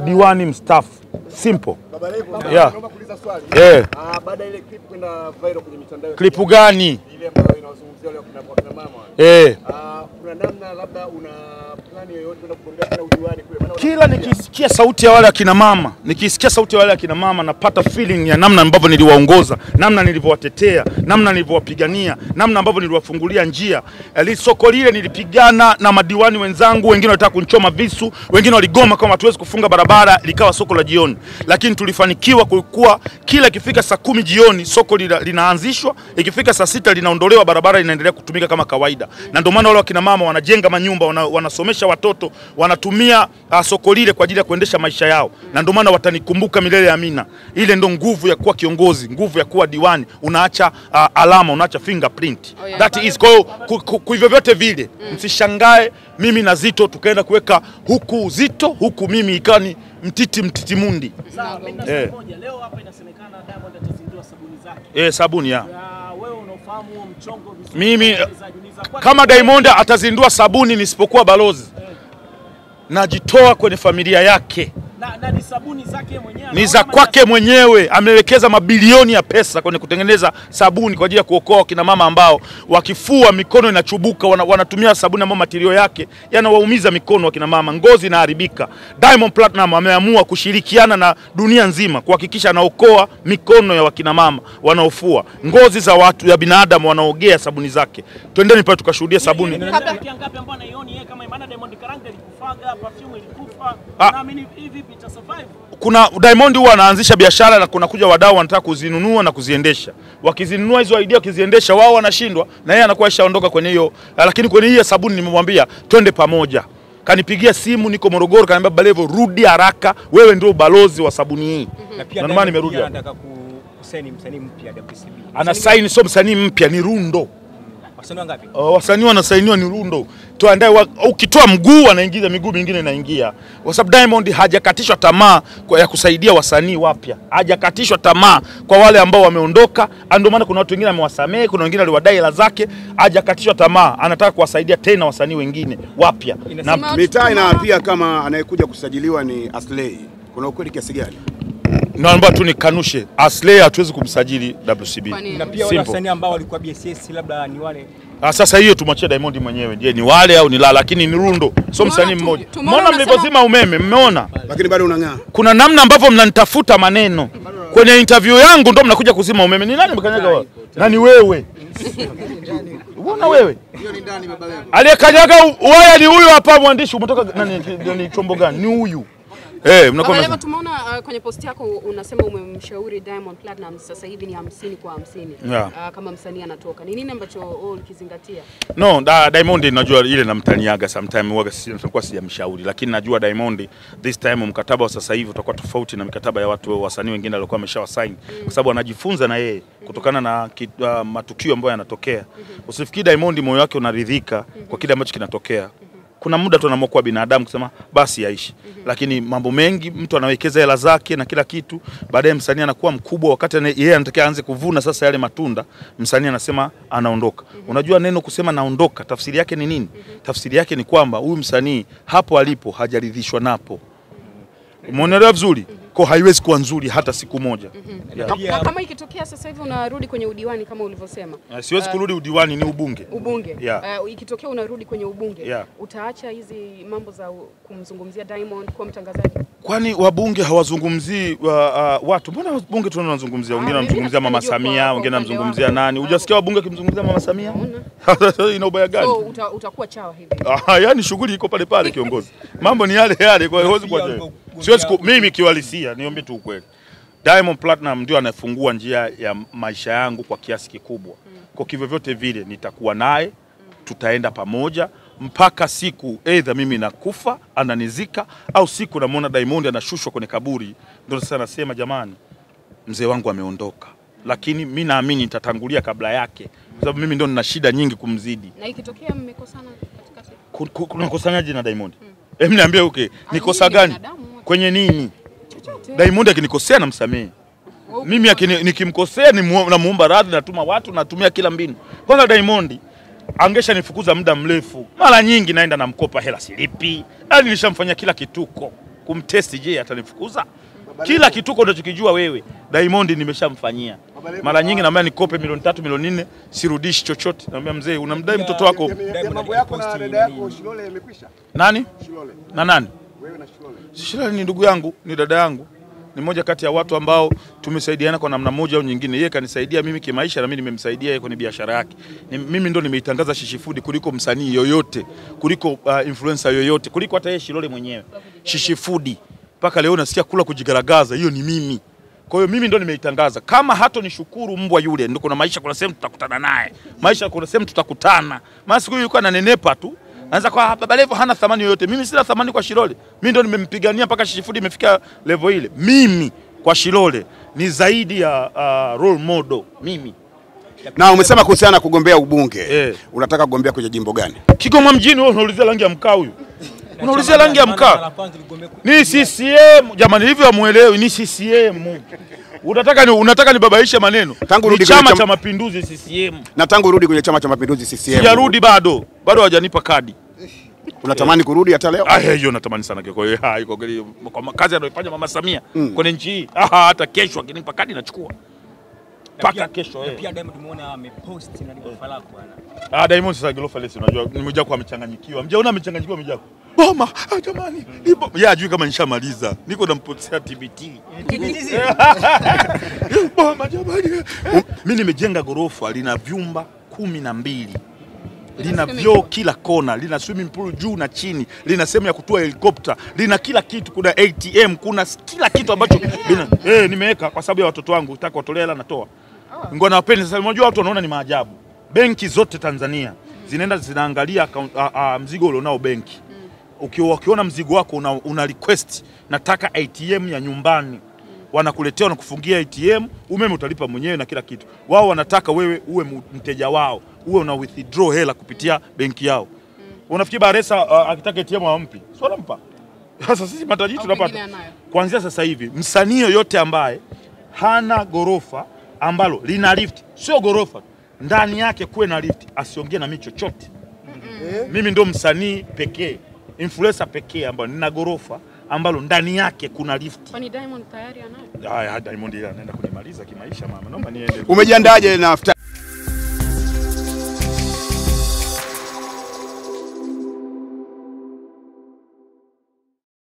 Diwani mstaafu. Simple. Baba Levo, naomba kuuliza swali. Baada ile clip kwenda viral kwenye mitandao. Clip gani? Ile ambayo inawazungumzia wale wakina mama. Kuna namna labda una plan yoyote kwenda kugombea tena udiwani kule? Kila nikisikia sauti ya wale akina mama, napata feeling ya namna ambavyo niliwaongoza, namna nilivyowatetea, namna nilivyowapigania, namna ambavyo niliwafungulia njia. Soko lile nilipigana na madiwani wenzangu, wengine walitaka kunchoma visu, wengine waligoma kama hatuwezi kufunga barabara, likawa soko la jioni. Lakini tulifanikiwa kulikuwa kila ikifika saa 10 jioni soko linaanzishwa, ikifika saa 6 linaondolewa, barabara inaendelea kutumika kama kawaida. Na ndio maana wale wakina mama wanajenga manyumba, wanasomesha watoto, wanatumia soko lile kwa ajili ya kuendesha maisha yao. Na ndio maana watanikumbuka milele amina. Ile ndio nguvu ya kuwa kiongozi, nguvu ya kuwa diwani, unaacha alama, unaacha fingerprint. That is kwa hivyo vyote vile. Msishangae mimi na Zito tukaenda kuweka huku Zito, huku mimi ikani mtiti mundi. Sawa, leo hapa inasemekana Diamond atazindua sabuni zake. Sabuni ya. Wewe unafahamu huo mchongo vizuri. Mimi kama Diamond atazindua sabuni nisipokuwa balozi, najitoa kwenye familia yake. Na ni sabuni zake mwenyewe. Ni za kwake mwenyewe. Amewekeza mabilioni ya pesa kwenye kutengeneza sabuni kwa ajili ya kuokoa kina mama ambao wakifua mikono inachubuka, wanatumia sabuni ambayo matirio yake yanawaumiza mikono wa kina mama, ngozi inaharibika. Diamond Platinum ameamua kushirikiana na dunia nzima kuhakikisha anaokoa mikono ya wakina mama wanaofua, ngozi za watu ya binadamu wanaogea sabuni zake. Twendeni pale tukashuhudia sabuni. Ngapi ambao anaioni yeye kama Imana Diamond Karanga ilikufaga, perfume ilikufa. Naamini hivi ita survive. Kuna Diamond huwa anaanzisha biashara na kuna kuja wadau wanataka kuzinunua na kuziendesha. Wakizinunua hizo idea kuziendesha wao wanashindwa na yeye anakuwa ashaondoka kwenye hiyo. Lakini kwenye hiyo sabuni nimemwambia twende pamoja. Kanipigia simu niko Morogoro, kaniambia Baba Levo rudi haraka, wewe ndio balozi wa sabuni hii. Na pia maana nimerudi. Anataka kusaini msanii mpya WCB. Ana sign sio msanii mpya, ni Rundo. Wasanii wangapi? Wasanii wanasainiwa ni Rundo. Tuandae ukitoa mguu anaingiza miguu mingine inaingia. Kwa sababu Diamond hajakatishwa tamaa ya kusaidia wasanii wapya. Hajakatishwa tamaa kwa wale ambao wameondoka. Ndio maana kuna watu wengine amewasamehe, kuna wengine aliwadai hela zake. Hajakatishwa tamaa, anataka kuwasaidia tena wasanii wengine wapya. Na mitaa inaapia kama anayekuja kusajiliwa ni Aslay. Kuna ukweli kiasi gani? Naomba tu nikanushe, Aslay hatuwezi kumsajili WCB. Na pia wale wasanii ambao walikuwa BSS labda ni wale. Sasa hiyo tumwachie Diamond mwenyewe. Je, ni wale au ni la, lakini ni Rundo. Sio msanii mmoja. Mbona mlipozima umeme? Mmeona? Lakini bado unang'aa. Kuna namna ambavyo mnanitafuta maneno. Kwenye interview yangu ndo mnakuja kuzima umeme. Ni nani mkanyaga wao? Na ni wewe. Unaona wewe? Hiyo ni ndani Baba Levo. Aliyekanyaga waya ni huyu hapa mwandishi. Umetoka ni chombo gani? Ni huyu. Baba Levo, tumeona kwenye post yako unasema umemshauri Diamond Platinum sasa hivi ni 50 kwa 50. Kama msanii anatoka. Ni nini ambacho ulikizingatia? No, Diamond najua ile namtaniaga sometime huaga sikuwa sijamshauri, lakini najua Diamond this time mkataba wa sasa hivi utakuwa tofauti na mikataba ya watu wasanii wengine walikuwa wameshawasign, kwa sababu anajifunza na yeye kutokana na matukio ambayo yanatokea. Usifikiri Diamond moyo wake unaridhika kwa kile ambacho kinatokea. Kuna muda tu anaamua kuwa binadamu kusema basi yaishi. Lakini mambo mengi mtu anawekeza hela zake na kila kitu, baadaye msanii anakuwa mkubwa, wakati yeye anataka aanze kuvuna sasa yale matunda, msanii anasema anaondoka. Unajua neno kusema naondoka tafsiri yake ni nini? Tafsiri yake ni kwamba huyu msanii hapo alipo hajaridhishwa napo. Umeelewa vizuri? Kwa haiwezi kuwa nzuri hata siku moja. Kama ikitokea sasa hivi unarudi kwenye udiwani kama ulivyosema. Siwezi kurudi udiwani, ni ubunge. Ubunge. Ikitokea unarudi kwenye ubunge, utaacha hizi mambo za kumzungumzia Diamond kwa mtangazaji? Kwani wabunge hawazungumzii watu? Mbona wabunge tunazungumzia? Wengine wanazungumzia Mama Samia, wengine wanazungumzia nani? Hujasikia wabunge kimzungumzia Mama Samia? Ina ubaya gani? So utakuwa chawa hivi. Yaani shughuli iko pale pale kiongozi. Mambo ni yale yale, kwa hiyo huwezi kwa siwezi mimi kiwalisia, niombe tu ukweli. Diamond Platinum ndio anafungua njia ya maisha yangu kwa kiasi kikubwa. Kwa hivyo vyote vile nitakuwa naye, tutaenda pamoja mpaka siku either mimi nakufa ananizika au siku namuona Diamond anashushwa kwenye kaburi, ndio sasa nasema jamani, mzee wangu ameondoka. Lakini mimi naamini nitatangulia kabla yake, kwa sababu mimi ndio nina shida nyingi kumzidi. Na ikitokea mmekosana katika kuna kosanyaje na Diamond? Niambie nikosa gani? Kwenye nini? Diamond akinikosea namsamehe. Mimi nikimkosea namuomba radhi, natuma watu, natumia kila mbinu. Kwanza Diamond angesha nifukuza muda mrefu. Mara nyingi naenda namkopa hela silipi. Yaani nishamfanyia kila kituko. kumtest, je atanifukuza? Kila kituko unachokijua wewe Diamond nimeshamfanyia. Mara nyingi naambia nikope milioni 3 milioni 4 sirudishi chochote. Naambia mzee unamdai mtoto wako. Mambo yako na dada yako Shilole yamekwisha? Nani? Shilole. Na nani? Wewe na Shilole. Shilole ni ndugu yangu, ni dada yangu. Ni moja kati ya watu ambao tumesaidiana kwa namna moja au nyingine. Yeye kanisaidia mimi kimaisha na mimi nimemsaidia yeye kwenye biashara yake. Mimi ndo nimeitangaza Shishi Food kuliko msanii yoyote, kuliko influencer yoyote, kuliko hata yeye Shilole mwenyewe. Shishi Food mpaka leo nasikia kula kujigaragaza, hiyo ni mimi. Kwa hiyo mimi ndo nimeitangaza. Kama hato nishukuru mbwa yule, ndio kuna maisha, kuna sehemu tutakutana naye. Maisha kuna sehemu tutakutana. Maana siku hiyo yuko ananenepa tu. Anza kwa Baba Levo hana thamani yoyote. Mimi sina thamani kwa Shilole. Mimi ndo nimempigania mpaka Shishi Food imefika level ile. Mimi kwa Shilole ni zaidi ya role model mimi. Na umesema kuhusiana na kugombea ubunge. Unataka kugombea kwenye jimbo gani? Kigoma mjini. Wewe unaulizia rangi ya mkaa huyu. Unaulizia rangi ya mkaa. Ni CCM. Jamani hivyo amuelewi, ni CCM. Unataka nibabaishe maneno. Tangu rudi Chama cha Mapinduzi CCM. Na tangu rudi kwenye Chama cha Mapinduzi CCM. Sijarudi bado. Bado hawajanipa kadi. Unatamani kurudi hata leo? Hiyo natamani sana kwa hiyo kwa kazi anayofanya Mama Samia kwenye nchi hii. Hata kesho akinipa kadi nachukua. Paka kesho Pia Diamond tumeona amepost na gorofa lako bwana. Diamond sasa gorofa lesi unajua nimejaa kwa amechanganyikiwa. Mjaona amechanganyikiwa mjako. Boma, jamani. Yeye ajui kama nishamaliza. Niko nampotea TBT. Boma jamani. Mimi nimejenga gorofa lina vyumba 12. Lina vyoo kila kona, lina swimming pool juu na chini, lina sehemu ya kutua helikopta, lina kila kitu, kuna ATM, kuna kila kitu ambacho nimeweka kwa sababu ya watoto wangu, nataka watolea hela natoa. Ngoja nawapende sasa, unajua watu wanaona ni maajabu. Benki zote Tanzania zinaenda zinaangalia mzigo ulionao benki. Ukiona mzigo wako una request nataka ATM ya nyumbani, wanakuletea na kufungia ATM, umeme utalipa mwenyewe na kila kitu. Wao wanataka wewe uwe mteja wao, uwe una withdraw hela kupitia benki yao. Unafikiri Baresa akitaka ATM hawampi? Sio anampa. Sasa sisi matajiri tunapata. Kuanzia sasa hivi msanii yoyote ambaye hana gorofa ambalo lina lift, sio gorofa, ndani yake kuwe na lift, asiongee na mimi chochote. Mimi ndo msanii pekee, influencer pekee ambaye nina gorofa ambalo ndani yake kuna lift. Kwani Diamond tayari anayo? Diamond anaenda kunimaliza kimaisha mama. Naomba niende. Umejiandaje na